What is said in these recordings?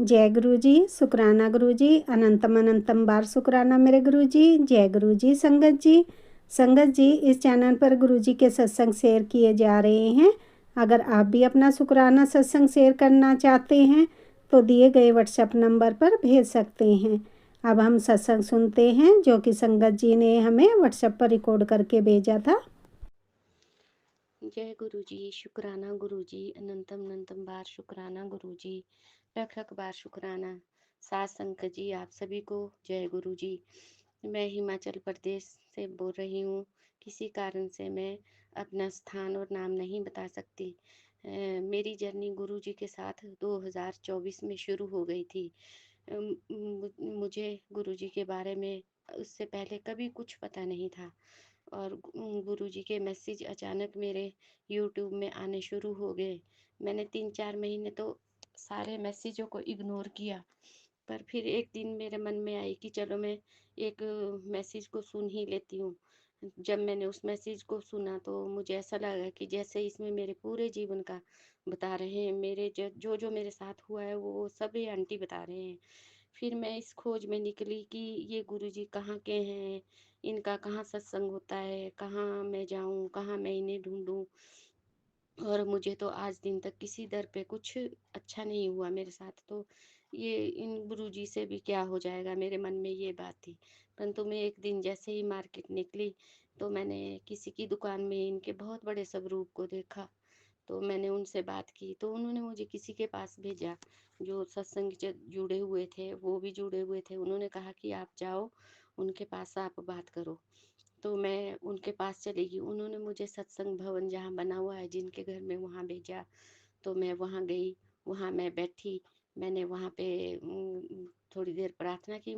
जय गुरु जी, शुक्राना गुरु जी, अनंतम अनंतम बार शुक्राना मेरे गुरु जी। जय गुरु जी। संगत जी, संगत जी, इस चैनल पर गुरु जी के सत्संग शेयर किए जा रहे हैं। अगर आप भी अपना शुक्राना सत्संग शेयर करना चाहते हैं तो दिए गए व्हाट्सएप नंबर पर भेज सकते हैं। अब हम सत्संग सुनते हैं जो कि संगत जी ने हमें व्हाट्सएप पर रिकॉर्ड करके भेजा था। जय गुरु जी, शुक्राना गुरु जी, अनंतम अनंतम बार शुक्राना गुरु जी, रख रख बार शुक्राना। सात संगत जी, आप सभी को जय गुरु जी। मैं हिमाचल प्रदेश से बोल रही हूँ। किसी कारण से मैं अपना स्थान और नाम नहीं बता सकती। मेरी जर्नी गुरु जी के साथ 2024 में शुरू हो गई थी। मुझे गुरु जी के बारे में उससे पहले कभी कुछ पता नहीं था। और गुरुजी के मैसेज अचानक मेरे यूट्यूब में आने शुरू हो गए। मैंने 3-4 महीने तो सारे मैसेजों को इग्नोर किया, पर फिर एक दिन मेरे मन में आई कि चलो मैं एक मैसेज को सुन ही लेती हूँ। जब मैंने उस मैसेज को सुना तो मुझे ऐसा लगा कि जैसे इसमें मेरे पूरे जीवन का बता रहे हैं, मेरे जो जो मेरे साथ हुआ है वो सब ये आंटी बता रहे हैं। फिर मैं इस खोज में निकली कि ये गुरुजी कहाँ के हैं, इनका कहाँ सत्संग होता है, कहाँ मैं जाऊँ, कहाँ मैं इन्हें ढूंढूं। और मुझे तो आज दिन तक किसी दर पे कुछ अच्छा नहीं हुआ मेरे साथ। तो ये इन गुरुजी से भी क्या हो जाएगा, मेरे मन में ये बात थी। परंतु मैं एक दिन जैसे ही मार्केट निकली तो मैंने किसी की दुकान में इनके बहुत बड़े स्वरूप को देखा। तो मैंने उनसे बात की तो उन्होंने मुझे किसी के पास भेजा जो सत्संग से जुड़े हुए थे, वो भी जुड़े हुए थे। उन्होंने कहा कि आप जाओ उनके पास, आप बात करो। तो मैं उनके पास चली गई। उन्होंने मुझे सत्संग भवन जहाँ बना हुआ है जिनके घर में, वहाँ भेजा। तो मैं वहाँ गई, वहाँ मैं बैठी। मैंने वहाँ पे थोड़ी देर प्रार्थना की।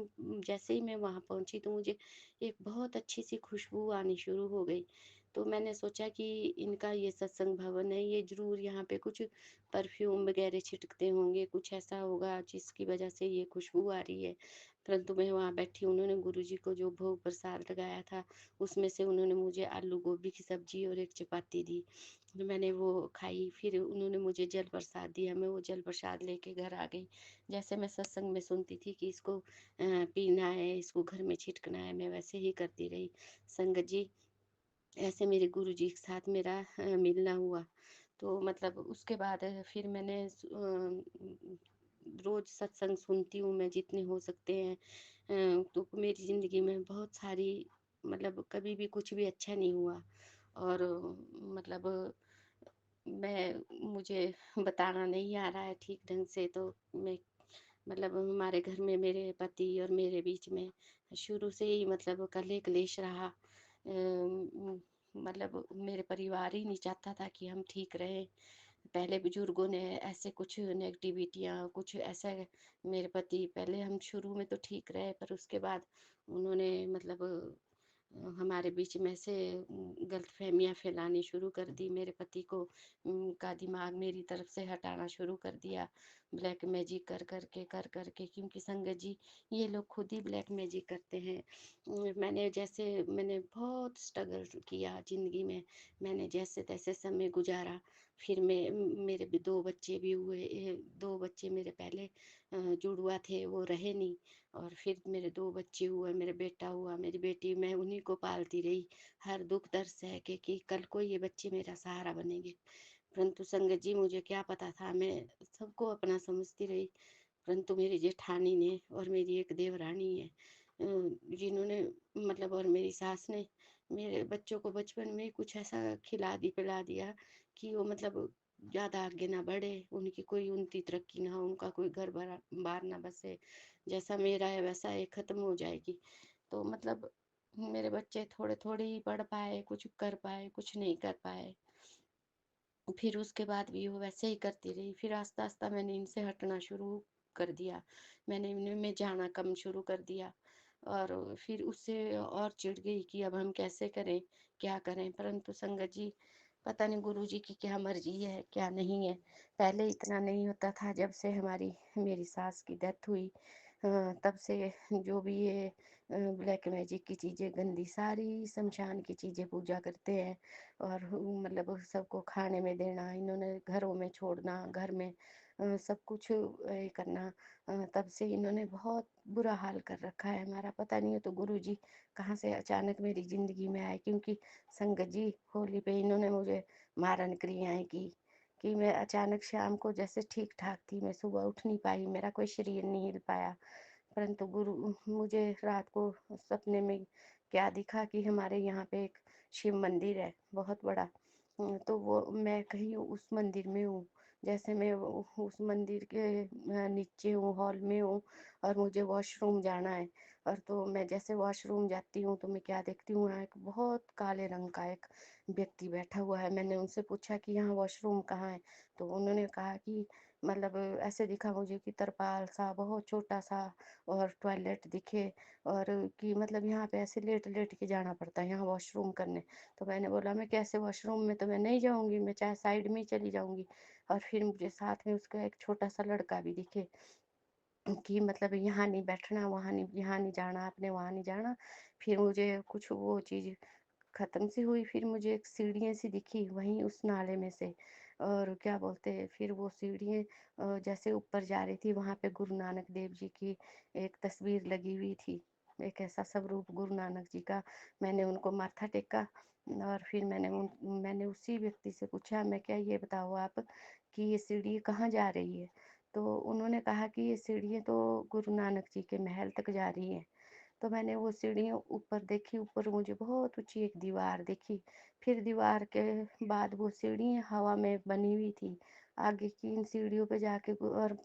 जैसे ही मैं वहाँ पहुँची तो मुझे एक बहुत अच्छी सी खुशबू आनी शुरू हो गई। तो मैंने सोचा कि इनका ये सत्संग भवन है, ये ज़रूर यहाँ पे कुछ परफ्यूम वगैरह छिड़कते होंगे, कुछ ऐसा होगा जिसकी वजह से ये खुशबू आ रही है। परंतु मैं वहाँ बैठी, उन्होंने गुरुजी को जो भोग प्रसाद लगाया था उसमें से उन्होंने मुझे आलू गोभी की सब्जी और एक चपाती दी। तो मैंने वो खाई। फिर उन्होंने मुझे जल प्रसाद दिया, मैं वो जल प्रसाद लेके घर आ गई। जैसे मैं सत्संग में सुनती थी कि इसको पीना है, इसको घर में छिड़कना है, मैं वैसे ही करती रही। संगत जी, ऐसे मेरे गुरु जी के साथ मेरा मिलना हुआ। तो मतलब उसके बाद फिर मैंने रोज सत्संग सुनती हूँ मैं जितने हो सकते हैं। तो मेरी ज़िंदगी में बहुत सारी, मतलब कभी भी कुछ भी अच्छा नहीं हुआ। और मतलब मुझे बताना नहीं आ रहा है ठीक ढंग से। तो मैं, मतलब हमारे घर में मेरे पति और मेरे बीच में शुरू से ही मतलब कलेह क्लेश रहा। मतलब मेरे परिवार ही नहीं चाहता था कि हम ठीक रहें। पहले बुजुर्गों ने ऐसे कुछ नेगेटिविटियाँ कुछ ऐसा, मेरे पति पहले, हम शुरू में तो ठीक रहे पर उसके बाद उन्होंने मतलब हमारे बीच में से गलतफहमियाँ फैलानी शुरू कर दी। मेरे पति को का दिमाग मेरी तरफ से हटाना शुरू कर दिया, ब्लैक मैजिक कर करके, क्योंकि संगत जी ये लोग खुद ही ब्लैक मैजिक करते हैं। मैंने बहुत स्ट्रगल किया ज़िंदगी में। मैंने जैसे तैसे समय गुजारा। फिर मेरे भी 2 बच्चे भी हुए। 2 बच्चे मेरे पहले जुड़वा थे, वो रहे नहीं। और फिर मेरे 2 बच्चे हुए, मेरा बेटा हुआ, मेरी बेटी, मैं उन्हीं को पालती रही। हर दुख दर्द सह के कि कल को ये बच्चे मेरा सहारा बनेंगे। परंतु संगत जी मुझे क्या पता था, मैं सबको अपना समझती रही। परंतु मेरी जेठानी ने और मेरी एक देवरानी है, जिन्होंने मतलब, और मेरी सास ने मेरे बच्चों को बचपन में ही कुछ ऐसा खिला दी पिला दिया कि वो मतलब ज़्यादा आगे ना बढ़े, उनकी कोई उन्नति तरक्की ना हो, उनका कोई घर बार ना बसे। जैसा मेरा है वैसा ये ख़त्म हो जाएगी। तो मतलब मेरे बच्चे थोड़े थोड़े ही पढ़ पाए, कुछ कर पाए, कुछ नहीं कर पाए। फिर उसके बाद भी वो वैसे ही करती रही। फिर आस्ता आस्ता मैंने इनसे हटना शुरू कर दिया। मैंने इनमें में जाना कम शुरू कर दिया। और फिर उससे और चिढ़ गई कि अब हम कैसे करें, क्या करें। परंतु संगत जी, पता नहीं गुरु जी की क्या मर्जी है क्या नहीं है। पहले इतना नहीं होता था, जब से हमारी मेरी सास की डेथ हुई तब से जो भी ये ब्लैक मैजिक की चीज़ें, गंदी सारी शमशान की चीज़ें पूजा करते हैं। और मतलब सबको खाने में देना, इन्होंने घरों में छोड़ना, घर में सब कुछ ये करना। तब से इन्होंने बहुत बुरा हाल कर रखा है हमारा, पता नहीं है तो गुरुजी कहाँ से अचानक मेरी ज़िंदगी में आए, क्योंकि संगत जी होली पे इन्होंने मुझे मारन क्रियाएँ की, कि मैं अचानक शाम को जैसे ठीक-ठाक थी, मैं सुबह उठ नहीं पाई, मेरा कोई शरीर नहीं हिल पाया। परंतु गुरु मुझे रात को सपने में क्या दिखा कि हमारे यहाँ पे एक शिव मंदिर है, बहुत बड़ा। तो वो मैं कहीं उस मंदिर में हूँ। जैसे मैं उस मंदिर के नीचे हूँ, हॉल में हूँ और मुझे वॉशरूम जाना है। और तो मैं जैसे वॉशरूम जाती हूँ तो मैं क्या देखती हूँ, वहाँ एक बहुत काले रंग का एक व्यक्ति बैठा हुआ है। मैंने उनसे पूछा कि यहाँ वॉशरूम कहाँ है? तो उन्होंने कहा कि मतलब ऐसे दिखा मुझे कि तरपाल सा बहुत छोटा सा और टॉयलेट दिखे, और कि मतलब यहाँ पे ऐसे लेट-लेट के जाना पड़ता है यहाँ वॉशरूम करने। तो मैंने बोला मैं कैसे वॉशरूम में तो मैं नहीं जाऊँगी, मैं चाहे साइड में ही चली जाऊँगी। और फिर मुझे साथ में उसका एक छोटा-सा लड़का भी दिखे कि मतलब यहाँ नहीं बैठना, वहाँ नहीं, यहाँ नहीं जाना आपने, वहाँ नहीं जाना। फिर मुझे कुछ वो चीज़ खत्म सी हुई, फिर मुझे एक सीढ़ियाँ सी दिखी वहीं उस नाले में से, और क्या बोलते हैं, फिर वो सीढ़ियाँ जैसे ऊपर जा रही थी, वहाँ पे गुरु नानक देव जी की एक तस्वीर लगी हुई थी। एक ऐसा स्वरूप गुरु नानक जी का, मैंने उनको माथा टेका। और फिर मैंने उसी व्यक्ति से पूछा, मैं क्या ये बताओ आप कि ये सीढ़ी कहाँ जा रही है? तो उन्होंने कहा कि ये सीढ़ियाँ तो गुरु नानक जी के महल तक जा रही हैं। तो मैंने वो सीढ़ियाँ ऊपर देखी, ऊपर मुझे बहुत ऊँची एक दीवार दिखी। फिर दीवार के बाद वो सीढ़ियाँ हवा में बनी हुई थी। आगे की इन सीढ़ियों पे जाके और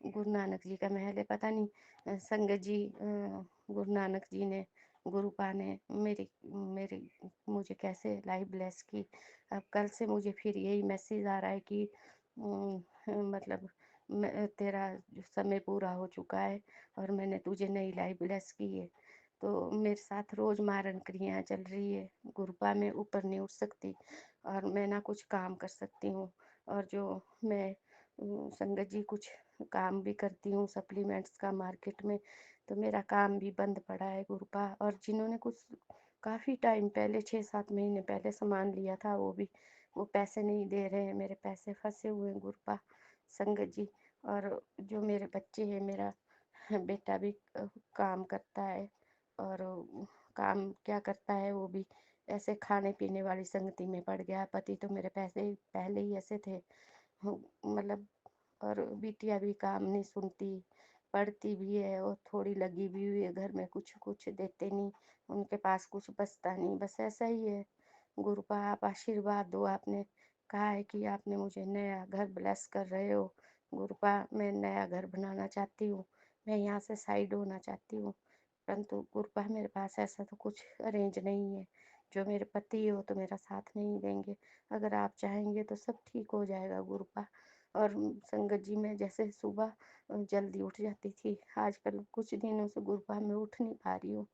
गुरु नानक जी का महल है। पता नहीं संगत जी गुरु नानक जी ने, गुरुपा ने मेरी मेरी मुझे कैसे लाइफ ब्लेस की। अब कल से मुझे फिर यही मैसेज आ रहा है कि मतलब तेरा जो समय पूरा हो चुका है और मैंने तुझे नई लाइफ ब्लेस की है। तो मेरे साथ रोज़ मारन क्रियाएँ चल रही है। गुरुपा मैं ऊपर नहीं उठ सकती और मैं ना कुछ काम कर सकती हूँ। और जो मैं संगत जी कुछ काम भी करती हूँ सप्लीमेंट्स का मार्केट में, तो मेरा काम भी बंद पड़ा है गुरुपा। और जिन्होंने कुछ काफ़ी टाइम पहले 6-7 महीने पहले सामान लिया था, वो पैसे नहीं दे रहे हैं, मेरे पैसे फँसे हुए हैं गुरुपा, संगत जी। और जो मेरे बच्चे हैं, मेरा बेटा भी काम करता है, और काम क्या करता है, वो भी ऐसे खाने-पीने वाली संगति में पड़ गया। पति तो मेरे पैसे पहले ही ऐसे थे। मतलब, और बिटिया भी काम नहीं सुनती, पढ़ती भी है और थोड़ी लगी भी हुई है घर में, कुछ-कुछ देते नहीं, उनके पास कुछ बचता नहीं, बस ऐसा ही है। गुरुपा आप आशीर्वाद दो, आपने कहा है कि आपने मुझे नया घर ब्लेस कर रहे हो। गुरुपा मैं नया घर बनाना चाहती हूँ, मैं यहाँ से साइड होना चाहती हूँ, परंतु गुरुपा मेरे पास ऐसा तो कुछ अरेंज नहीं है। जो मेरे पति है वो तो मेरा साथ नहीं देंगे। अगर आप चाहेंगे तो सब ठीक हो जाएगा गुरुपा। और संगत जी मैं जैसे सुबह जल्दी उठ जाती थी, आजकल कुछ दिनों से गुरुपा मैं उठ नहीं पा रही हूँ।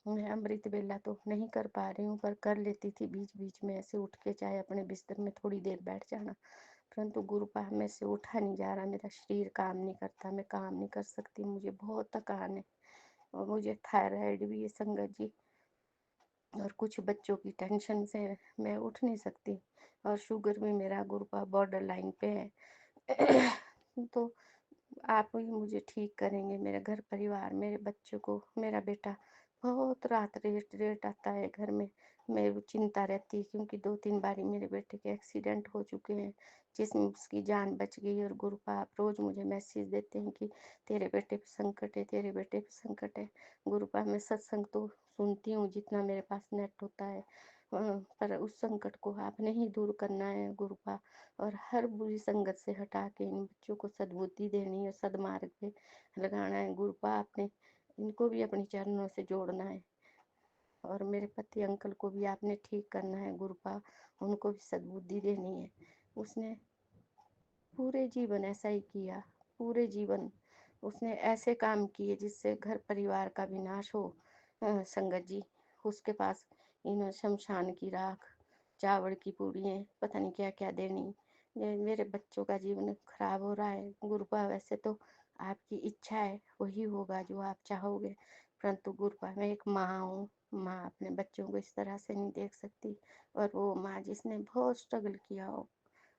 मैं अमृत वेला तो नहीं कर पा रही हूँ, पर कर लेती थी बीच-बीच में ऐसे उठ के, चाहे अपने बिस्तर में थोड़ी देर बैठ जाना। परंतु गुरुपा मेरे से उठा नहीं जा रहा, मेरा शरीर काम नहीं करता, मैं काम नहीं कर सकती, मुझे बहुत थकान है और मुझे थायराइड भी है संगत जी। और कुछ बच्चों की टेंशन से मैं उठ नहीं सकती, और शुगर भी मेरा गुरुपा बॉर्डर लाइन पे है। तो आप ही मुझे ठीक करेंगे, मेरे घर परिवार, मेरे बच्चों को, मेरा बेटा बहुत रात लेट-लेट आता है घर में। मैं वो चिंता रहती है क्योंकि 2-3 बारी मेरे बेटे के एक्सीडेंट हो चुके हैं, जिसमें उसकी जान बच गई। और गुरुपा आप रोज़ मुझे मैसेज देते हैं कि तेरे बेटे पे संकट है, तेरे बेटे पे संकट है। गुरुपा मैं सत्संग तो सुनती हूँ जितना मेरे पास नेट होता है, पर उस संकट को आपने ही दूर करना है गुरुपा। और हर बुरी संगत से हटा के इन बच्चों को सद्बुद्धि देनी है, सद्मार्ग पे लगाना है गुरुपा। आपने इनको भी अपने चरणों से जोड़ना है, और मेरे पति अंकल को भी आपने ठीक करना है गुरुपा, उनको भी सद्बुद्धि देनी है। उसने पूरे जीवन ऐसा ही किया, पूरे जीवन उसने ऐसे काम किए जिससे घर परिवार का विनाश हो। संगत जी उसके पास इन शमशान की राख, चावल की पूड़ियाँ, पता नहीं क्या-क्या देनी। ये मेरे बच्चों का जीवन खराब हो रहा है। गुरुपा वैसे तो आपकी इच्छा है, वही होगा जो आप चाहोगे, परंतु गुरुपा मैं एक माँ हूँ, माँ अपने बच्चों को इस तरह से नहीं देख सकती, और वो माँ जिसने बहुत स्ट्रगल किया हो।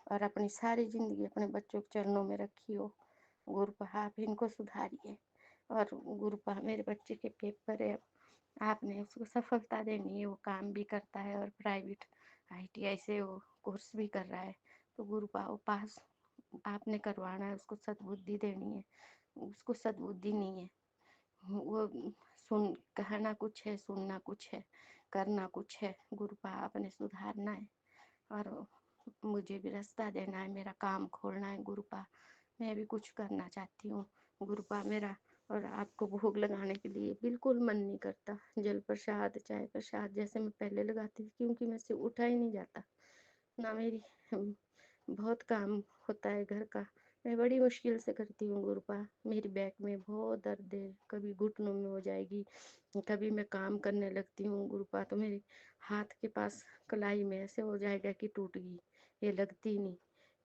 और अपनी सारी ज़िंदगी अपने बच्चों के चरणों में रखी हो। गुरुपा आप इनको सुधारिए। और गुरुपा मेरे बच्चे के पेपर है, आपने उसको सफलता देनी है। वो काम भी करता है और प्राइवेट ITI से वो कोर्स भी कर रहा है। तो गुरुपा वो पास आपने करवाना है, उसको सद्बुद्धि देनी है। उसको सद्बुद्धि नहीं है, वो सुन कहना कुछ है, सुनना कुछ है, करना कुछ है। गुरुपा आपने सुधारना है और मुझे भी रास्ता देना है, मेरा काम खोलना है। गुरुपा मैं भी कुछ करना चाहती हूँ। गुरुपा मेरा और आपको भोग लगाने के लिए बिल्कुल मन नहीं करता। जल प्रसाद, चाय प्रसाद जैसे मैं पहले लगाती थी, क्योंकि मैं से उठा ही नहीं जाता ना। मेरी बहुत काम होता है घर का, मैं बड़ी मुश्किल से करती हूँ। गुरुपा मेरी बैक में बहुत दर्द है, कभी घुटनों में हो जाएगी, कभी मैं काम करने लगती हूँ गुरुपा तो मेरे हाथ के पास कलाई में ऐसे हो जाएगा कि टूट गई, ये लगती नहीं।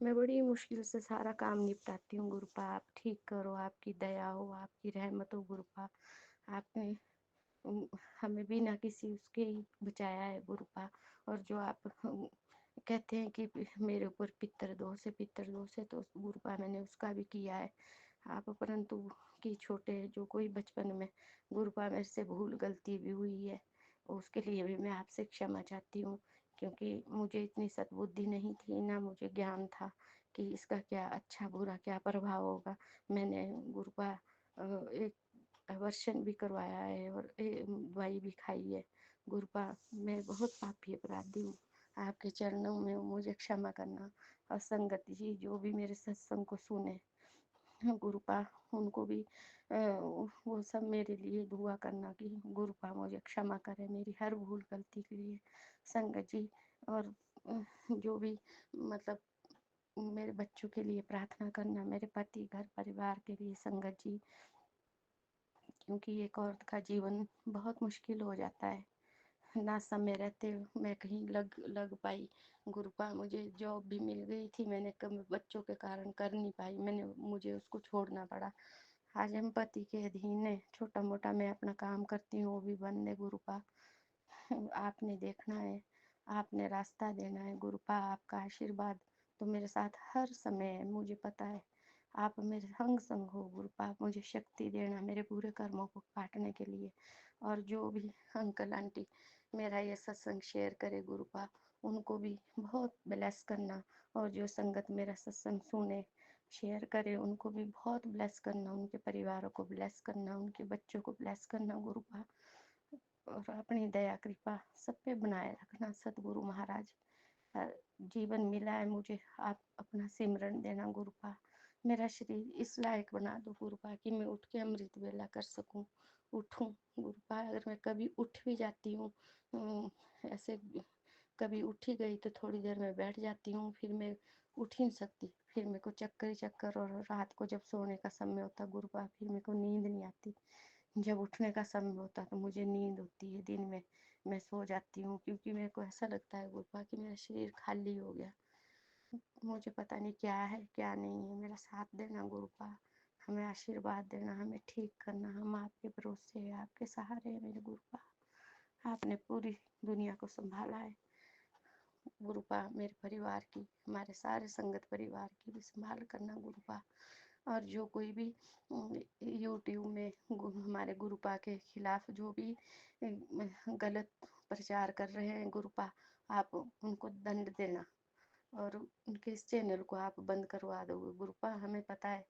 मैं बड़ी मुश्किल से सारा काम निपटाती हूँ। गुरुपा आप ठीक करो, आपकी दया हो, आपकी रहमत हो। गुरुपा आपने हमें बिना किसी उसके ही बचाया है। गुरुपा और जो आप कहते हैं कि मेरे ऊपर पितर दोष है, तो गुरुपा मैंने उसका भी किया है। आप परंतु कि छोटे जो कोई बचपन में गुरुपा मेरे से भूल गलती भी हुई है, उसके लिए भी मैं आपसे क्षमा चाहती हूँ। क्योंकि मुझे इतनी सद्बुद्धि नहीं थी, ना मुझे ज्ञान था कि इसका क्या अच्छा बुरा क्या प्रभाव होगा। मैंने गुरुपा एक वर्षन भी करवाया है और दवाई भी खाई है। गुरुपा मैं बहुत पापी अपराधी हूँ, आपके चरणों में मुझे क्षमा करना। और संगत जी जो भी मेरे सत्संग को सुने, गुरुपा उनको भी वो सब मेरे लिए दुआ करना कि गुरुपा मुझे क्षमा करे मेरी हर भूल गलती के लिए। संगत जी और जो भी मतलब मेरे बच्चों के लिए प्रार्थना करना, मेरे पति घर परिवार के लिए। संगत जी क्योंकि एक औरत का जीवन बहुत मुश्किल हो जाता है, ना समय रहते मैं कहीं लग पाई। गुरुपा मुझे जॉब भी मिल गई थी, मैंने कम बच्चों के कारण कर नहीं पाई, मुझे उसको छोड़ना पड़ा। आज हम पति के अधीन है, छोटा मोटा मैं अपना काम करती हूँ, वो भी बंद है। गुरुपा आपने देखना है, आपने रास्ता देना है। गुरुपा आपका आशीर्वाद तो मेरे साथ हर समय है, मुझे पता है आप मेरे संग हो। गुरुपा आप मुझे शक्ति देना मेरे पूरे कर्मों को काटने के लिए। और जो भी अंकल आंटी मेरा ये सत्संग शेयर करे, गुरुपा उनको भी बहुत ब्लेस करना। और जो संगत मेरा सत्संग सुने शेयर करे, उनको भी बहुत ब्लेस करना, उनके परिवारों को ब्लेस करना, उनके बच्चों को ब्लेस करना। गुरुपा और अपनी दया कृपा सब पे बनाए रखना। सतगुरु महाराज जीवन मिला है मुझे, आप अपना सिमरन देना। गुरुपा मेरा शरीर इस लायक बना दो गुरुपा कि मैं उठ के अमृत वेला कर सकूं, उठूं। गुरुपा अगर मैं कभी उठ भी जाती हूँ ऐसे कभी उठी गई तो थोड़ी देर में बैठ जाती हूँ, फिर मैं उठ ही नहीं सकती। फिर मेरे को चक्कर ही चक्कर, और रात को जब सोने का समय होता गुरुपा फिर मेरे को नींद नहीं आती। जब उठने का समय होता तो मुझे नींद होती है, दिन में मैं सो जाती हूँ, क्योंकि मेरे को ऐसा लगता है गुरुपा कि मेरा शरीर खाली हो गया। मुझे पता नहीं क्या है क्या नहीं है, मेरा साथ देना गुरुपा, हमें आशीर्वाद देना, हमें ठीक करना। हम आपके भरोसे हैं, आपके सहारे हैं मेरे गुरुपा। आपने पूरी दुनिया को संभाला है गुरुपा, मेरे परिवार की, हमारे सारे संगत परिवार की भी संभाल करना गुरुपा। और जो कोई भी यूट्यूब में हमारे गुरुपा के खिलाफ जो भी गलत प्रचार कर रहे हैं गुरुपा, आप उनको दंड देना और उनके इस चैनल को आप बंद करवा दो गुरुपा। हमें पता है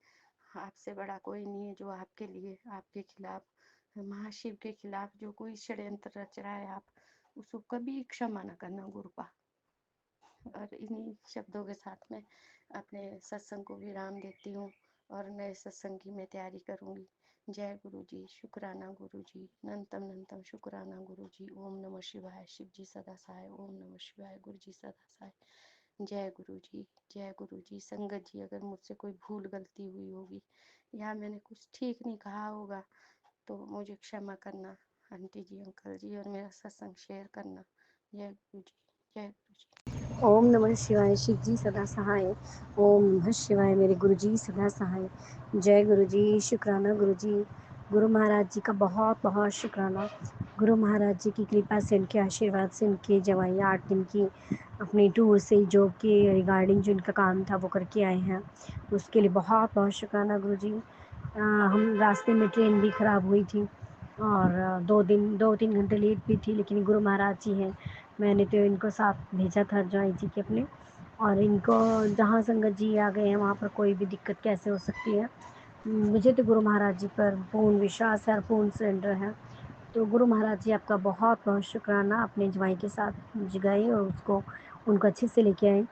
आपसे बड़ा कोई नहीं है जो आपके लिए, आपके खिलाफ, महाशिव के खिलाफ जो कोई षड्यंत्र रच रहा है, आप उसको कभी क्षमा न करना गुरुपा। और इन्हीं शब्दों के साथ में अपने सत्संग को विराम देती हूँ और नए सत्संग की मैं तैयारी करूँगी। जय गुरु जी, शुक्राना गुरु जी, नंतम नंतम शुक्राना गुरु जी। ओम नमः शिवाय, शिव जी सदा सहाय। ओम नमः शिवाय, गुरु जी सदा सहाय। जय गुरु जी, जय गुरु जी। संगत जी अगर मुझसे कोई भूल गलती हुई होगी या मैंने कुछ ठीक नहीं कहा होगा तो मुझे क्षमा करना। आंटी जी, अंकल जी, और मेरा सत्संग शेयर करना। जय गुरु जी, जय गुरु जी। ओम नमः शिवाय, शिव जी सदा सहाय। ओम नमः शिवाय, मेरे गुरु जी सदा सहाय। जय गुरु जी, शुक्राना गुरु जी। गुरु महाराज जी का बहुत बहुत शुक्राना। गुरु महाराज जी की कृपा से, उनके आशीर्वाद से, उनकी जवाइयाँ 8 दिन की अपनी टूर से जॉब के रिगार्डिंग जो इनका काम था वो करके आए हैं, उसके लिए बहुत बहुत शुक्राना गुरु जी। हम रास्ते में ट्रेन भी ख़राब हुई थी और 2-3 घंटे लेट भी थी, लेकिन गुरु महाराज जी हैं, मैंने तो इनको साथ भेजा था जॉय जी के अपने, और इनको जहाँ संगत जी आ गए हैं वहाँ पर कोई भी दिक्कत कैसे हो सकती है। मुझे तो गुरु महाराज जी पर पूर्ण विश्वास है और पूर्ण सरेंडर है। तो गुरु महाराज जी आपका बहुत बहुत शुक्राना। अपने जवाई के साथ गए और उनको अच्छे से लेके आए,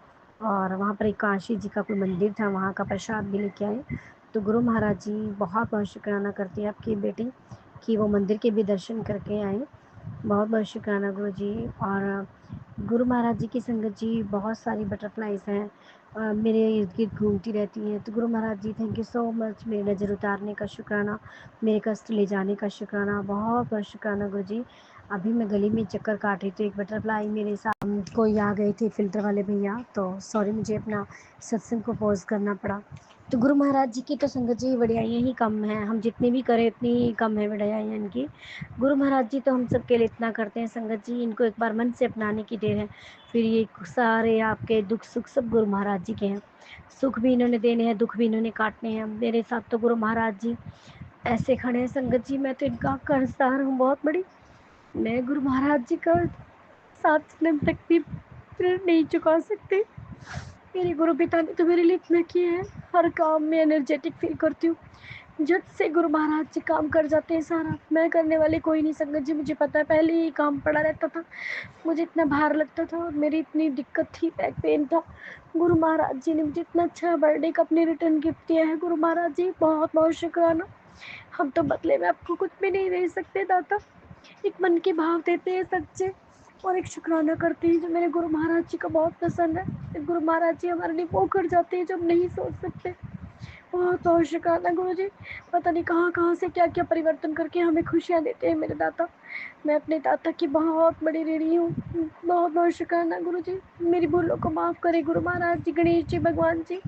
और वहाँ पर एक काशी जी का कोई मंदिर था, वहाँ का प्रसाद भी लेके आए। तो गुरु महाराज जी बहुत बहुत शुक्राना करती है आपकी बेटी कि वो मंदिर के भी दर्शन करके आए। बहुत बहुत शुक्राना गुरु जी। और गुरु महाराज जी की संगत जी बहुत सारी बटरफ्लाइज हैं, मेरे इर्द गिर्द घूमती रहती हैं। तो गुरु महाराज जी थैंक यू सो मच, मेरी नज़र उतारने का शुक्राना, मेरे कष्ट ले जाने का शुक्राना, बहुत बहुत शुक्राना गुरु जी। अभी मैं गली में चक्कर काट रही थी, एक बटरफ्लाई मेरे सामने कोई आ गए थे फ़िल्टर वाले भैया, तो सॉरी मुझे अपना सत्संग को पॉज करना पड़ा। तो गुरु महाराज जी की तो संगत जी बढ़ियाइयाँ ही कम हैं, हम जितनी भी करें उतनी ही कम है बढ़ियाइयाँ इनकी। गुरु महाराज जी तो हम सब के लिए इतना करते हैं संगत जी, इनको एक बार मन से अपनाने की देर है। फिर ये सारे आपके दुख सुख सब गुरु महाराज जी के हैं, सुख भी इन्होंने देने हैं, दुख भी इन्होंने काटने हैं। मेरे साथ तो गुरु महाराज जी ऐसे खड़े हैं संगत जी, मैं तो इनका कर्जदार हूँ बहुत बड़ी। मैं गुरु महाराज जी का 7 जन्म तक भी ऋण नहीं चुका सकती। मेरे गुरु पिता ने तो मेरे लिए इतना किया है, हर काम में एनर्जेटिक फील करती हूँ। झट से गुरु महाराज जी काम कर जाते हैं सारा, मैं करने वाली कोई नहीं संगत जी, मुझे पता है, पहले ही काम पड़ा रहता था, मुझे इतना भार लगता था और मेरी इतनी दिक्कत थी, बैक पेन था। गुरु महाराज जी ने मुझे इतना अच्छा बर्थडे का अपने रिटर्न गिफ्ट दिया है। गुरु महाराज जी बहुत बहुत शुक्राना। हम तो बदले में आपको कुछ भी नहीं दे सकते दाता, एक मन के भाव देते हैं सच्चे, और एक शुक्राना करते हैं जो मेरे गुरु महाराज जी का बहुत पसंद है। गुरु महाराज जी हमारे लिए वो कर जाते हैं जो हम नहीं सोच सकते। बहुत बहुत शुक्राना गुरु जी, पता नहीं कहाँ कहाँ से क्या क्या परिवर्तन करके हमें खुशियाँ देते हैं मेरे दाता। मैं अपने दाता की बहुत बड़ी ऋणी हूँ। बहुत बहुत शुक्राना गुरु जी, मेरी भूलों को माफ़ करें गुरु महाराज जी, गणेश जी, भगवान जी।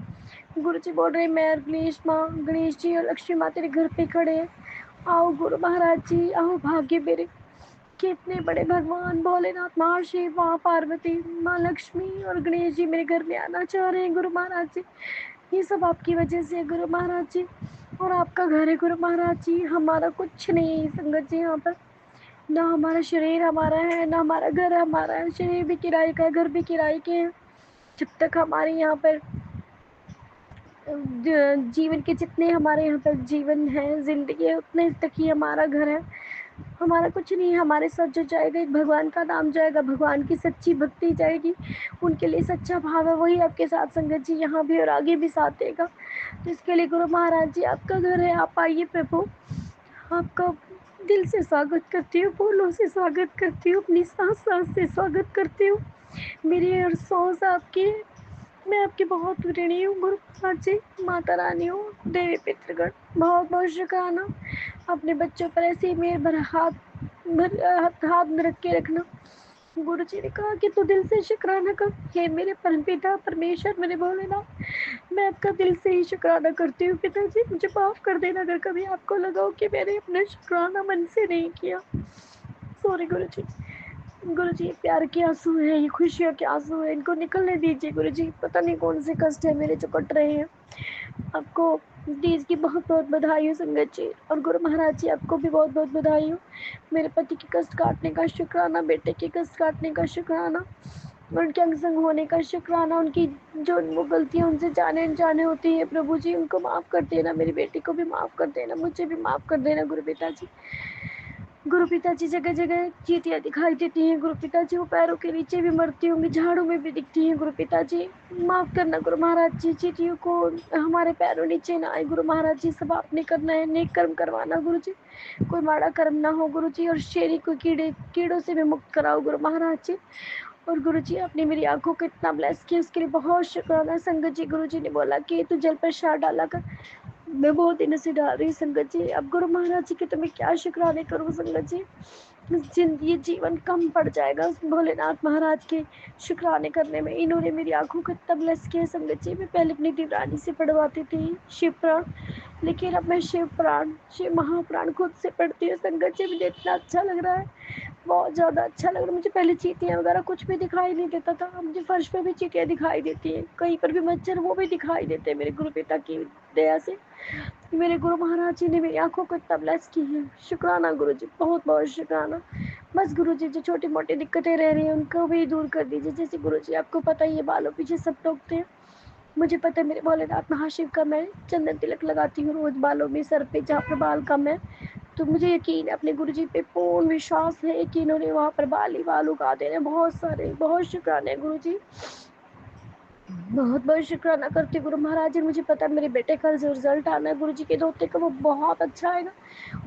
गुरु जी बोल रहे मैं गणेश माँ, गणेश जी और लक्ष्मी माँ तेरे घर पे खड़े हैं, आओ गुरु महाराज जी, आओ भाग्य मेरे। कितने बड़े भगवान भोलेनाथ, माँ शिव, माँ पार्वती, माँ लक्ष्मी और गणेश जी मेरे घर में आना चाह रहे हैं गुरु महाराज जी। ये सब आपकी वजह से है गुरु महाराज जी, और आपका घर है गुरु महाराज जी, हमारा कुछ नहीं है संगत जी यहाँ पर। ना हमारा शरीर हमारा है, ना हमारा घर हमारा है, शरीर भी किराए का है, घर भी किराए के हैं। जब तक हमारे यहाँ पर जीवन के जितने हमारे यहाँ पर जीवन है, ज़िंदगी है, उतने तक ही हमारा घर है। हमारा कुछ नहीं, हमारे साथ जो जाएगा एक भगवान का नाम जाएगा, भगवान की सच्ची भक्ति जाएगी, उनके लिए सच्चा भाव है, वही आपके साथ संगत जी यहाँ भी और आगे भी साथ देगा। तो इसके लिए गुरु महाराज जी आपका घर है, आप आइए प्रभु, आपका दिल से स्वागत करती हूँ, फूलों से स्वागत करती हूँ, अपनी सांस सांस से स्वागत करती हूँ। मेरी हर सांस आपकी है, मैं आपकी बहुत ऋणी हूँ गुरु महाराज जी, माता रानी हूँ, देवी पितृगण बहुत बहुत शुक्राना। अपने बच्चों पर ऐसे ही मेरे भर हाथ में रख के रखना। गुरु जी ने कहा कि तू दिल से शुक्राना कर, हे मेरे परम पिता परमेश्वर, मेरे भोलेनाथ, मैं आपका दिल से ही शुक्राना करती हूँ पिताजी, मुझे माफ़ कर देना अगर कभी आपको लगा हो कि मैंने अपना शुक्राना मन से नहीं किया। सॉरी गुरु जी। गुरु जी प्यार के आंसू हैं, ये खुशियों के आंसू हैं, इनको निकलने दीजिए गुरु जी, पता नहीं कौन से कष्ट है मेरे जो कट रहे हैं। आपको तीज की बहुत बहुत बधाई हो संगत जी, और गुरु महाराज जी आपको भी बहुत बहुत बधाई हो। मेरे पति के कष्ट काटने का शुक्राना, बेटे के कष्ट काटने का शुक्राना, उनके अंग संग होने का शुक्राना, उनकी जो वो गलतियाँ उनसे जाने अनजाने होती है प्रभु जी उनको माफ़ कर देना, मेरी बेटी को भी माफ़ कर देना, मुझे भी माफ़ कर देना गुरु पिताजी। गुरु पिताजी जगह जगह चींटियाँ दिखाई देती हैं गुरु पिताजी, वो पैरों के नीचे भी मरती होंगी, झाड़ों में भी दिखती हैं गुरु पिताजी, माफ़ करना गुरु महाराज जी, चींटियों को हमारे पैरों नीचे ना आए गुरु महाराज जी, सब आपने करना है, नेक कर्म करवाना गुरु जी, कोई माड़ा कर्म ना हो गुरु जी, और शेरी को कीड़ों से भी मुक्त कराओ गुरु महाराज जी। और गुरु जी आपने मेरी आंखों को इतना ब्लेस किया, उसके लिए बहुत शुक्राना संगत जी। गुरु जी ने बोला कि तू जल पर शार डाला कर, मैं बहुत दिनों से डाल रही संगत जी, अब गुरु महाराज जी के तो मैं क्या शुक्राने करूँ संगत जी, ये जीवन कम पड़ जाएगा भोलेनाथ महाराज के शुक्राने करने में। इन्होंने मेरी आंखों को इतना ब्लेस किया संगत जी, मैं पहले अपनी देवरानी से पढ़वाती थी शिव पुराण, लेकिन अब मैं शिव महापुराण खुद से पढ़ती हूँ संगत जी। मुझे इतना अच्छा लग रहा है, बहुत ज़्यादा अच्छा लग रहा है। मुझे पहले चींटियाँ वगैरह कुछ भी दिखाई नहीं देता था, अब मुझे फर्श पे भी चींटियाँ दिखाई देती हैं, कहीं पर भी मच्छर वो भी दिखाई देते हैं मेरे गुरु पिता की दया से। मेरे गुरु महाराज जी ने मेरी आंखों को इतना ब्लेस की है। शुक्राना गुरु जी, बहुत बहुत शुक्राना। बस गुरु जी जो छोटी मोटी दिक्कतें रह रही हैं उनको भी दूर कर दीजिए। जैसे गुरु जी आपको पता ही है बालों पीछे सब टोकते हैं, मुझे पता है मेरे भोलेनाथ महाशिव का मैं चंदन तिलक लगाती हूँ रोज बालों में, सर पे जहाँ पर बाल कम है। तो मुझे यकीन है, अपने गुरु जी पे पूर्ण विश्वास है कि इन्होंने वहाँ पर बाल ही बाल उगा देने बहुत सारे। बहुत शुक्राना गुरु जी, बहुत बहुत शुक्राना करती हूँ गुरु महाराज जी। मुझे पता है मेरे बेटे का जो रिजल्ट आना है गुरु जी के दोते का वो बहुत अच्छा आएगा।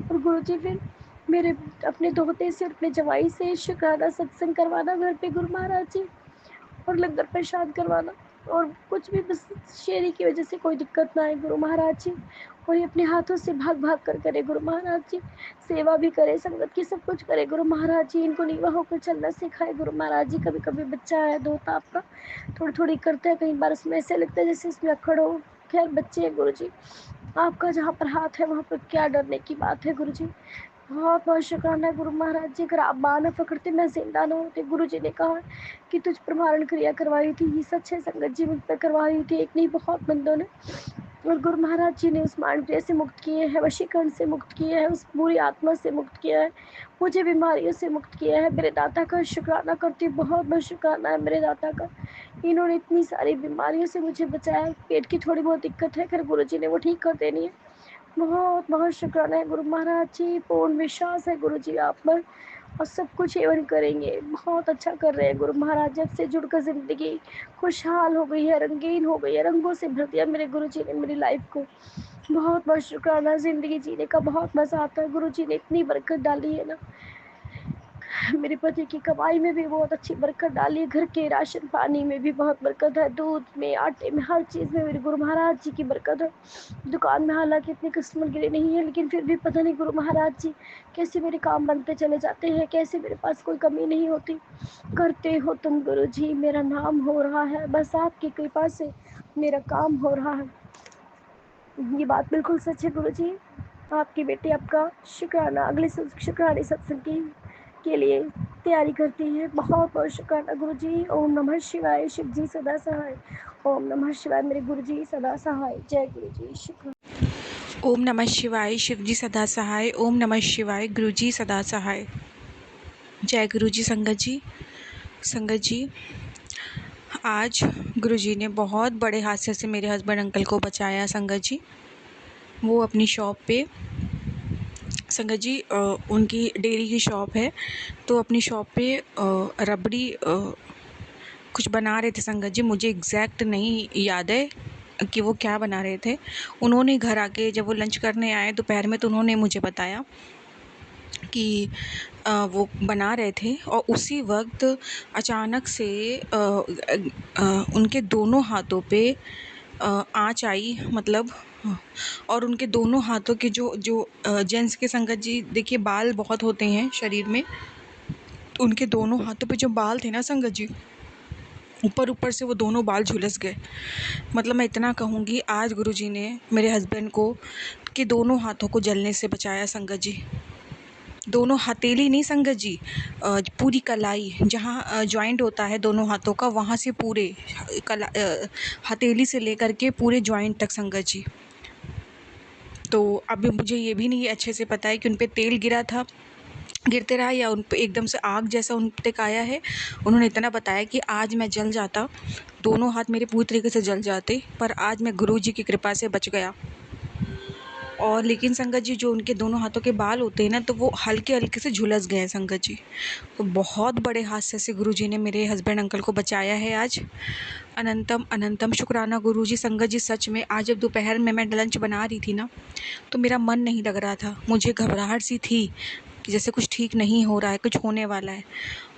और गुरु जी फिर मेरे अपने दोते से और अपने जवाई से शुक्राना सत्संग करवाना घर पे गुरु महाराज जी, और लंगर प्रसाद करवाना, और कुछ भी बस शेरी की वजह से कोई दिक्कत ना आए गुरु महाराज जी। और ये अपने हाथों से भाग भाग कर करे गुरु महाराज जी, सेवा भी करे, संगत की सब कुछ करे गुरु महाराज जी। इनको नीवा होकर चलना सिखाए गुरु महाराज जी। कभी कभी बच्चा है दोता आपका थोड़ी थोड़ी करता है, कई बार उसमें ऐसे लगता है जैसे इसमें अखड़ हो। खैर बच्चे हैं गुरु जी, आपका जहाँ पर हाथ है वहाँ पर क्या डरने की बात है गुरु जी। बहुत बहुत शुक्राना गुरु महाराज जी। अगर आप बाँ न पकड़ते मैं जिंदा न होती। गुरु जी ने कहा कि तुझ पर मारण क्रिया करवाई थी, ये सच है संगत जी, मुझ पर करवाई थी, एक नहीं बहुत बंदों ने। और गुरु महाराज जी ने उस मारण क्रिया से मुक्त किए हैं, वशीकरण से मुक्त किए हैं, उस बुरी आत्मा से मुक्त किया है, मुझे बीमारियों से मुक्त किया है। मेरे दाता का शुक्राना करती हूँ, बहुत बहुत शुक्राना है मेरे दाता का। इन्होंने इतनी सारी बीमारियों से मुझे बचाया। पेट की थोड़ी बहुत दिक्कत है, खैर गुरु जी ने वो ठीक कर देनी है। बहुत बहुत शुक्राना है गुरु महाराज जी, पूर्ण विश्वास है गुरु जी आप पर, और सब कुछ एवन करेंगे। बहुत अच्छा कर रहे हैं गुरु महाराज, जब से जुड़कर ज़िंदगी खुशहाल हो गई है, रंगीन हो गई है, रंगों से भर दिया मेरे गुरु जी ने मेरी लाइफ को। बहुत बहुत शुक्राना। ज़िंदगी जीने का बहुत मज़ा आता है, गुरु जी ने इतनी बरकत डाली है ना। मेरे पति की कमाई में भी बहुत अच्छी बरकत डाली है, घर के राशन पानी में भी बहुत बरकत है, दूध में, आटे में, हर चीज़ में मेरे गुरु महाराज जी की बरकत है। दुकान में हालांकि इतने कस्टमर गिरे नहीं है, लेकिन फिर भी पता नहीं गुरु महाराज जी कैसे मेरे काम बनते चले जाते हैं, कैसे मेरे पास कोई कमी नहीं होती। करते हो तुम गुरु जी, मेरा नाम हो रहा है, बस आपकी कृपा से मेरा काम हो रहा है। ये बात बिल्कुल सच है गुरु जी। आपकी बेटी आपका शुक्राना अगले शुक्राने सत्संग के लिए तैयारी करती है। बहुत बहुत शुक्राना गुरु जी। ओम नमः शिवाय, शिव जी सदा सहाय। ओम नमः शिवाय, मेरे गुरु जी सदा सहाय। जय गुरु जी। शुक्र। ओम नमः शिवाय, शिव जी सदा सहाय। ओम नमः शिवाय, गुरु जी सदा सहाय। जय गुरु जी। संगत जी आज गुरु जी ने बहुत बड़े हादसे से मेरे हस्बैंड अंकल को बचाया। संगत जी वो अपनी शॉप पे, संगत जी उनकी डेयरी की शॉप है, तो अपनी शॉप पे रबड़ी कुछ बना रहे थे। संगत जी मुझे एग्जैक्ट नहीं याद है कि वो क्या बना रहे थे। उन्होंने घर आके जब वो लंच करने आए दोपहर में, तो उन्होंने मुझे बताया कि वो बना रहे थे, और उसी वक्त अचानक से उनके दोनों हाथों पे आँच आई, मतलब, और उनके दोनों हाथों के जो जो जेंट्स के संगत जी देखिए बाल बहुत होते हैं शरीर में, तो उनके दोनों हाथों पे जो बाल थे ना संगत जी, ऊपर से वो दोनों बाल झुलस गए। मतलब मैं इतना कहूँगी, आज गुरुजी ने मेरे हस्बैंड को के दोनों हाथों को जलने से बचाया। संगत जी दोनों हथेली नहीं संगत जी, पूरी कलाई जहाँ जॉइंट होता है दोनों हाथों का, वहाँ से पूरे हथेली से लेकर के पूरे जॉइंट तक संगत जी। तो अभी मुझे ये भी नहीं अच्छे से पता है कि उन पे तेल गिरते रहा या उन पे एकदम से आग जैसा उन तक आया है। उन्होंने इतना बताया कि आज मैं जल जाता, दोनों हाथ मेरे पूरी तरीके से जल जाते, पर आज मैं गुरुजी की कृपा से बच गया। और लेकिन संगत जी जो उनके दोनों हाथों के बाल होते हैं ना, तो वो हल्के हल्के से झुलस गए हैं संगत जी। तो बहुत बड़े हादसे से गुरुजी ने मेरे हस्बैंड अंकल को बचाया है आज। अनंतम अनंतम शुक्राना गुरुजी। संगत जी सच में आज जब दोपहर में मैं लंच बना रही थी ना, तो मेरा मन नहीं लग रहा था, मुझे घबराहट सी थी कि जैसे कुछ ठीक नहीं हो रहा है, कुछ होने वाला है।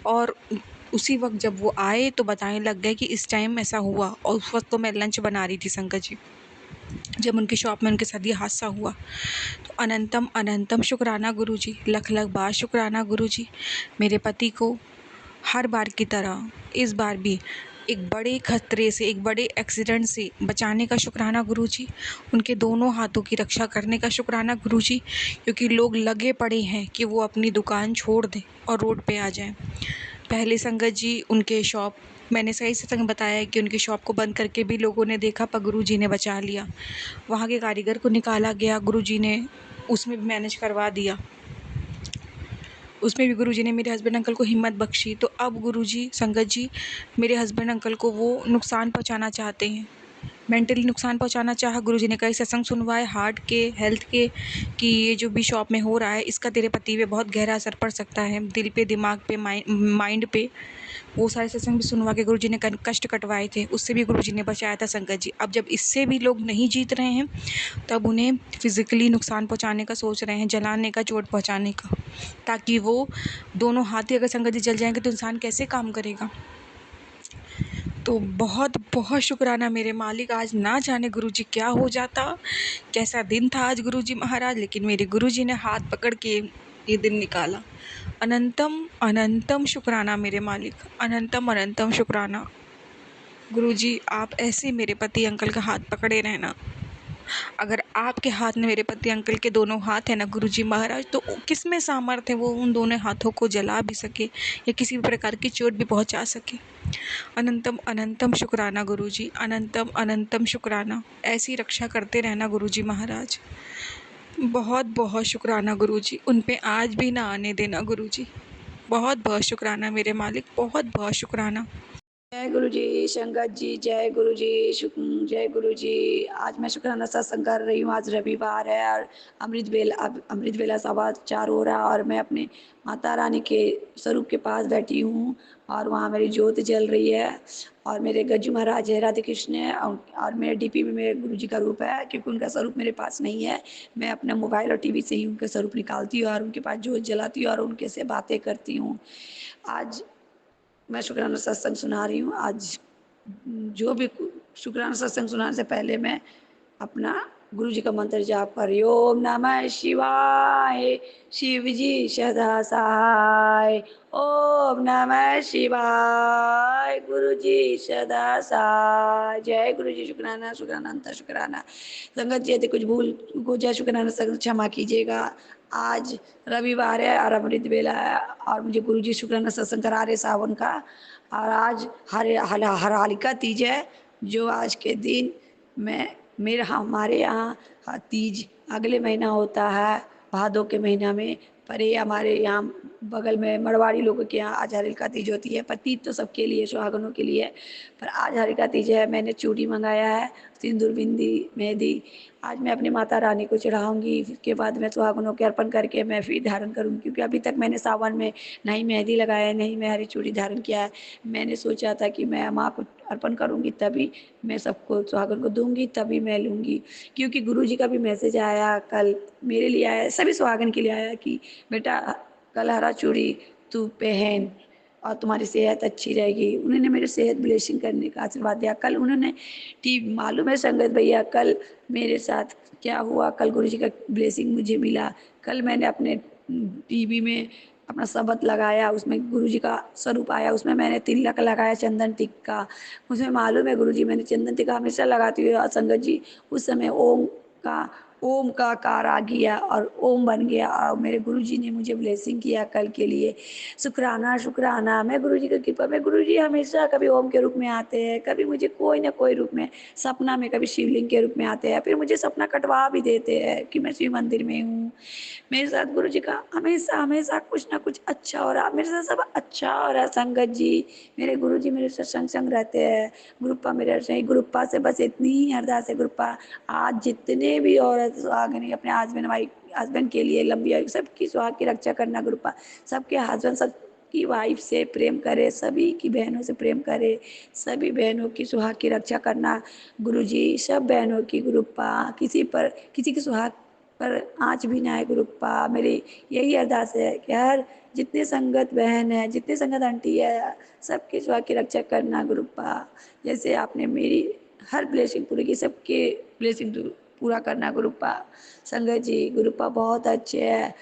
और उसी वक्त जब वो आए तो बताने लग गए कि इस टाइम ऐसा हुआ, और उस वक्त तो मैं लंच बना रही थी संगत जी, जब उनकी शॉप में उनके साथ ये हादसा हुआ। तो अनंतम अनंतम शुक्राना गुरुजी, लख लख बार शुक्राना गुरुजी। मेरे पति को हर बार की तरह इस बार भी एक बड़े खतरे से, एक बड़े एक्सीडेंट से बचाने का शुक्राना गुरुजी। उनके दोनों हाथों की रक्षा करने का शुक्राना गुरुजी, क्योंकि लोग लगे पड़े हैं कि वो अपनी दुकान छोड़ दें और रोड पे आ जाएं। पहले संगत जी उनके शॉप, मैंने सही सत्संग बताया कि उनकी शॉप को बंद करके भी लोगों ने देखा, पर गुरुजी ने बचा लिया। वहाँ के कारीगर को निकाला गया, गुरुजी ने उसमें भी मैनेज करवा दिया। उसमें भी गुरुजी ने मेरे हस्बैंड अंकल को हिम्मत बख्शी। तो अब गुरुजी, संगत जी, मेरे हस्बैंड अंकल को वो नुकसान पहुंचाना चाहते हैं, मेंटली नुकसान पहुंचाना चाहा। गुरुजी ने कई सत्संग सुनवाए हार्ट के, हेल्थ के, कि ये जो भी शॉप में हो रहा है इसका तेरे पति पे बहुत गहरा असर पड़ सकता है, दिल पे, दिमाग पे, माइंड पे। वो सारे सत्संग भी सुनवा के गुरुजी ने कष्ट कटवाए थे, उससे भी गुरुजी ने बचाया था संगत जी। अब जब इससे भी लोग नहीं जीत रहे हैं, तब उन्हें फिजिकली नुकसान पहुंचाने का सोच रहे हैं, जलाने का, चोट पहुंचाने का, ताकि वो दोनों हाथ ही अगर संगत जी जल जाएंगे तो इंसान कैसे काम करेगा। तो बहुत बहुत शुक्राना मेरे मालिक। आज ना जाने गुरुजी क्या हो जाता, कैसा दिन था आज गुरुजी महाराज, लेकिन मेरे गुरुजी ने हाथ पकड़ के ये दिन निकाला। अनंतम अनंतम शुक्राना मेरे मालिक, अनंतम अनंतम शुक्राना गुरुजी। आप ऐसे मेरे पति अंकल का हाथ पकड़े रहना। अगर आपके हाथ में मेरे पति अंकल के दोनों हाथ है ना गुरुजी महाराज, तो किस में सामर्थ्य है वो उन दोनों हाथों को जला भी सके या किसी भी प्रकार की चोट भी पहुंचा सके। अनंतम अनंतम शुक्राना गुरुजी, अनंतम अनंतम शुक्राना। ऐसी रक्षा करते रहना गुरुजी महाराज। बहुत बहुत शुक्राना गुरुजी, उन पे आज भी ना आने देना गुरुजी। बहुत बहुत शुक्राना मेरे मालिक, बहुत बहुत शुक्राना। जय गुरु जी, संगत जी, जय गुरु जी, जय गुरु जी। आज मैं शुक्राना सत्संग कर रही हूँ। आज रविवार है और अमृत वेला 4:15 हो रहा है और मैं अपने माता रानी के स्वरूप के पास बैठी हूँ और वहाँ मेरी ज्योत जल रही है और मेरे गज्जू महाराज है, राधे कृष्ण है और मेरे डीपी में मेरे गुरु जी का रूप है, क्योंकि उनका स्वरूप मेरे पास नहीं है। मैं अपना मोबाइल और टीवी से ही उनका स्वरूप निकालती हूँ और उनके पास ज्योत जलाती हूँ और उनके से बातें करती हूँ। आज मैं शुक्राना सत्संग सुना रही हूँ। आज जो भी शुक्राना सत्संग सुनाने से पहले मैं अपना गुरु जी का मंत्र जाप कर रही हूँ। ओम नमः शिवाय, शिव जी सदा सहाय। ओम नमः शिवाय, गुरु जी सदा सहाय। जय गुरु जी। शुक्राना शुक्राना अंतर शुक्राना। संगत जी यदि कुछ भूल हो जाए शुक्राना सत्संग क्षमा कीजिएगा। आज रविवार है और अमृत वेला है और मुझे गुरु जी शुक्राना सत्संग करा रहे सावन का। और आज हरतालिका तीज है, जो आज के दिन हमारे यहाँ तीज अगले महीना होता है, भादों के महीना में। पर ये हमारे यहाँ बगल में मरवाड़ी लोगों के यहाँ आज हरिका तीज होती है। पर तीज तो सबके लिए, सुहागनों के लिए, पर आज हरिका तीज है। मैंने चूड़ी मंगाया है, सिंदूर, बिंदी, मेहंदी। आज मैं अपनी माता रानी को चढ़ाऊंगी, उसके बाद मैं सुहागनों के अर्पण करके मैं फिर धारण करूंगी, क्योंकि अभी तक मैंने सावन में नहीं मेहंदी लगाया है, नहीं मैं हरी चूड़ी धारण किया है। मैंने सोचा था कि मैं माँ को अर्पण करूंगी तभी मैं सबको सुहागन को दूंगी, तभी मैं लूंगी। क्योंकि गुरु जी का भी मैसेज आया कल, मेरे लिए आया, सभी सुहागन के लिए आया कि बेटा कल हरा चूड़ी तू पहन और तुम्हारी सेहत अच्छी रहेगी। उन्होंने मेरे सेहत ब्लेसिंग करने का आशीर्वाद दिया। कल उन्होंने मालूम है संगत भैया कल मेरे साथ क्या हुआ, कल गुरु जी का ब्लेसिंग मुझे मिला। कल मैंने अपने टीवी में अपना शब्द लगाया, उसमें गुरु जी का स्वरूप आया, उसमें मैंने तिलक लगाया चंदन टिक्का। मुझे मालूम है गुरु जी, मैंने चंदन टिक्का हमेशा लगाती हूँ। संगत जी उस समय ओम का आकार आ गया और ओम बन गया और मेरे गुरुजी ने मुझे ब्लेसिंग किया कल के लिए। शुक्राना शुक्राना। मैं गुरुजी की कृपा में, गुरुजी हमेशा कभी ओम के रूप में आते हैं, कभी मुझे कोई ना कोई रूप में सपना में, कभी शिवलिंग के रूप में आते हैं, फिर मुझे सपना कटवा भी देते हैं कि मैं शिव मंदिर में हूँ। मेरे साथ गुरु जी का हमेशा हमेशा कुछ ना कुछ अच्छा हो रहा, मेरे साथ सब अच्छा हो रहा है। संगत जी, मेरे गुरु जी मेरे साथ संग संग रहते हैं। गुरुप्पा मेरे से, गुरुप्पा से बस इतनी ही अरदास है। गुरुप्पा आज जितने भी औरत सुहागन अपने हस्बैंड के लिए लंबी आयु, सबकी सुहाग की रक्षा करना गुरुप्पा। सबके हस्बैंड, सब की वाइफ से प्रेम करे, सभी की बहनों से प्रेम करे, सभी बहनों की सुहाग की रक्षा करना गुरुजी। सब बहनों की गुरुप्पा, किसी की सुहाग पर आँच भी ना आए गुरुप्पा। मेरी यही अरदास है कि हर जितने संगत बहन है, जितने संगत आंटी है, सबके सुहाग की रक्षा करना गुरुप्पा। जैसे आपने मेरी हर ब्लेसिंग पूरी की, सबके ब्लेसिंग पूरा करना गुरुप्पा। संगत जी गुरुप्पा बहुत अच्छे है।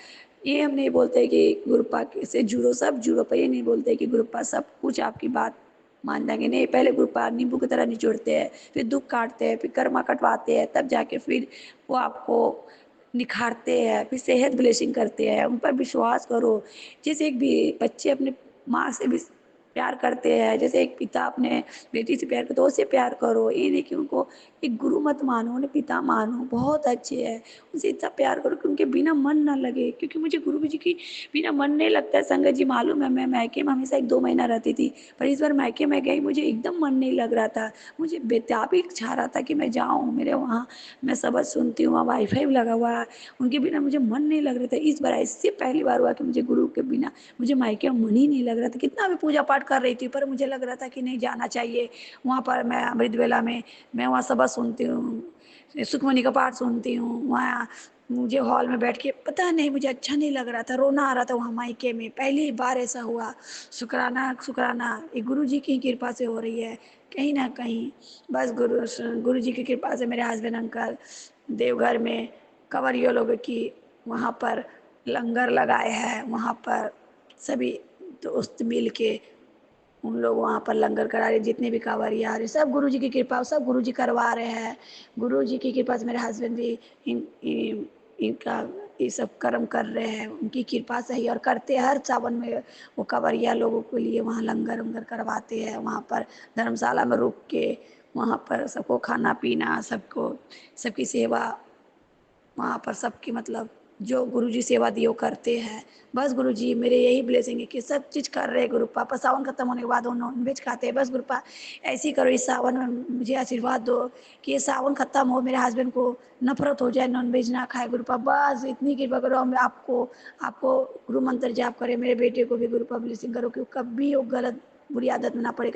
ये हम नहीं बोलते कि गुरुप्पा से जुड़ो, सब जुड़ो, पर ये नहीं बोलते कि गुरुप्पा सब कुछ आपकी बात मानता है कि नहीं, पहले गुरुपा नींबू की तरह निचोड़ते हैं, फिर दुख काटते हैं, फिर कर्मा कटवाते हैं, तब जाके फिर वो आपको निखारते हैं, फिर सेहत ब्लेसिंग करते हैं। उन पर विश्वास करो। जैसे एक भी बच्चे अपने माँ से भी प्यार करते हैं, जैसे एक पिता अपने बेटी से प्यार करते, उससे प्यार करो। ये नहीं कि उनको एक गुरु मत मानो, उन्हें पिता मानो, बहुत अच्छे हैं, उनसे इतना प्यार करो कि उनके बिना मन ना लगे। क्योंकि मुझे गुरु जी की बिना मन नहीं लगता है संगत जी, मालूम है। मैं मायके में हमेशा 1-2 महीना रहती थी, पर इस बार मायके में गई, मुझे एकदम मन नहीं लग रहा था। मुझे बेताबी छा रहा था कि मैं जाऊँ, मेरे वहाँ मैं सबक सुनती हूँ, वहाँ वाईफाई भी लगा हुआ है, उनके बिना मुझे मन नहीं लग रहा था। इस बार ऐसे पहली बार हुआ कि मुझे गुरु के बिना मुझे मायके में मन ही नहीं लग रहा था। कितना भी पूजा पाठ कर रही थी, पर मुझे लग रहा था कि नहीं, जाना चाहिए वहाँ पर। मैं अमृत वेला में मैं वहाँ सबक सुनती हूँ, सुखमनी का पाठ सुनती हूँ, वहाँ मुझे हॉल में बैठ के पता नहीं, मुझे अच्छा नहीं लग रहा था, रोना आ रहा था वहाँ मायके में। पहली बार ऐसा हुआ। शुक्राना शुक्राना, ये गुरु जी की कृपा से हो रही है कहीं ना कहीं। बस गुरु जी की कृपा से मेरे हस्बैंड अंकल देवघर में कंवरियों लोगों की वहाँ पर लंगर लगाए हैं, वहाँ पर सभी दोस्त मिल के उन लोग वहाँ पर लंगर करा रहे, जितने भी कांवरिया आ रहे, सब गुरु जी की कृपा, सब गुरु जी करवा रहे हैं। गुरु जी की कृपा से मेरे हस्बैंड भी इनका ये सब कर्म कर रहे हैं, उनकी कृपा से ही। और करते हैं हर सावन में, वो कांवरिया लोगों के लिए वहाँ लंगर उंगर करवाते हैं, वहाँ पर धर्मशाला में रुक के वहाँ पर सबको खाना पीना, सबको सबकी सेवा वहाँ पर, सबकी मतलब जो गुरुजी सेवा दी वो करते हैं। बस गुरुजी मेरे यही ब्लेसिंग है कि सब चीज़ कर रहे हैं गुरु पापा। सावन खत्म होने के बाद वो नॉन वेज खाते हैं। बस गुरु पा ऐसे ही करो, इस सावन में मुझे आशीर्वाद दो कि ये सावन खत्म हो, मेरे हस्बैंड को नफरत हो जाए, नॉन वेज ना खाए गुरु पा। बस इतनी कृपा करो। मैं आपको आपको गुरु मंत्र जाप करे, मेरे बेटे को भी गुरु पा ब्लेसिंग करो कि कभी वो गलत बुरी आदत में ना पड़े,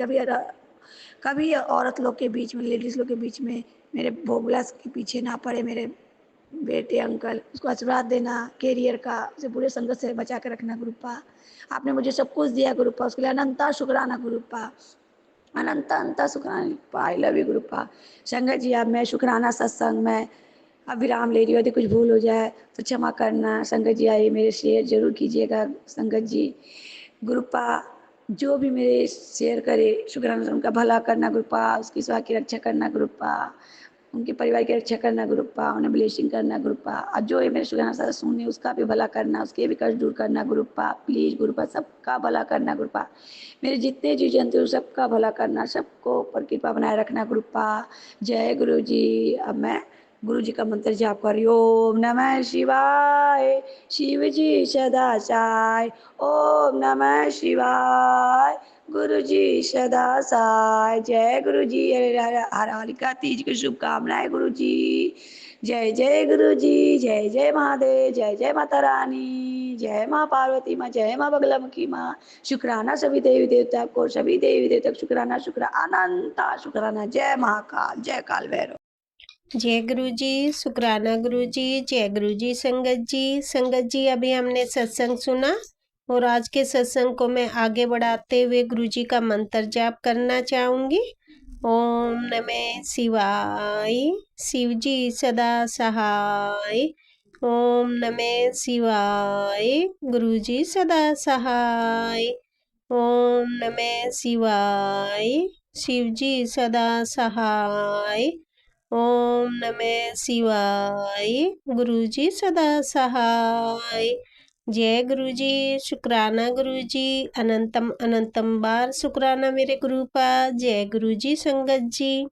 कभी औरत लोग के बीच में, लेडीज़ लोग के बीच में, मेरे भोगलास के पीछे ना पड़े मेरे बेटे अंकल। उसको आशीर्वाद देना कैरियर का, उसे बुरे संगत से बचा कर रखना गुरुपा। आपने मुझे सब कुछ दिया गुरुपा, उसके लिए अनंता शुक्राना गुरुपा, अनंता अनंता शुक्राना। I love you गुरुपा। संगत जी, अब मैं शुक्राना सत्संग में अब विराम ले रही हूँ। यदि कुछ भूल हो जाए तो क्षमा करना। संगत जी आइए, मेरे शेयर जरूर कीजिएगा। संगत जी गुरुपा जो भी मेरे शेयर करे, शुक्राना उनका भला करना गुरुपा, उसकी स्वास्थ्य की रक्षा करना गुरुपा, उनके परिवार की रक्षा करना गुरुपा, उन्हें ब्लेसिंग करना गुरुपा। और जो ये मेरे शुक्राना सारा सुने उसका भी भला करना, उसके भी कष्ट दूर करना गुरुपा। प्लीज़ गुरुपा सबका भला करना गुरुपा। मेरे जितने जीव जंतु सबका भला करना, सबको ऊपर कृपा बनाए रखना गुरुपा। जय गुरु जी। अब मैं गुरु जी का मंत्र जाप कर रही हूँ। ओम नमः शिवाय, शिव जी सदा साय। ओम नमः शिवाय, गुरु जी सदा साय। जय गुरु जी। हर हरिका तीज की शुभकामनाएं गुरु जी। जय जय गुरु जी, जय जय महादेव, जय जय माता रानी, जय माँ पार्वती माँ, जय माँ बगलामुखी माँ। शुक्राना सभी देवी देवता को, सभी देवी देवता को शुक्राना, शुक्राना अनंता शुक्राना। जय महाकाल, जय काल भैरव। जय गुरु जी, शुक्राना गुरु जी, जय गुरु जी। संगत जी, संगत जी अभी हमने सत्संग सुना और आज के सत्संग को मैं आगे बढ़ाते हुए गुरु जी का मंत्र जाप करना चाहूँगी। ओम नमः शिवाय, शिव जी सदा सहाय। ओम नमः शिवाय, गुरु जी सदा सहाय। ओम नमः शिवाय, शिव जी सदा सहाय। ओम नमः शिवाय, गुरु जी सदा सहाय। जय गुरु जी, शुक्राना गुरु जी, अनंतम अनंतम बार शुक्राना मेरे गुरु पा। जय गुरु जी संगत जी।